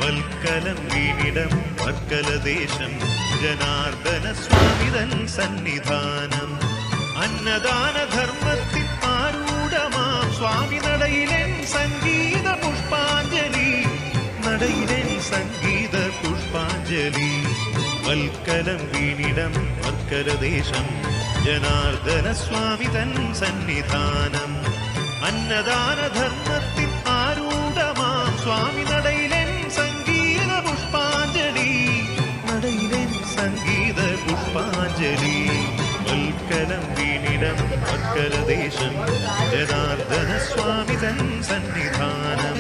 വൽക്കലം വീണിടം വർക്കലദേശം ജനാർദ്ദന സ്വാമിതൻ സന്നിധാനം അന്നദാന ധർമ്മത്തിൽ ആരൂഢമാം സ്വാമി നടയിലെൻ സംഗീത പുഷ്പാഞ്ജലി നടയിലെൻ സംഗീത പുഷ്പാഞ്ജലി വൽക്കലം വീണിടം വർക്കലദേശം ജനാർദ്ദന സ്വാമിതൻ സന്നിധാനം അന്നദാന ധർമ്മത്തിൽ ആരൂഢമാം സ്വാമി നടയിലെൻ സംഗീത പുഷ്പാഞ്ജലി നടയിലെൻ സംഗീത പുഷ്പാഞ്ജലി വൽക്കലം വീണിടം വർക്കലദേശം ജനാർദ്ദന സ്വാമിതൻ സന്നിധാനം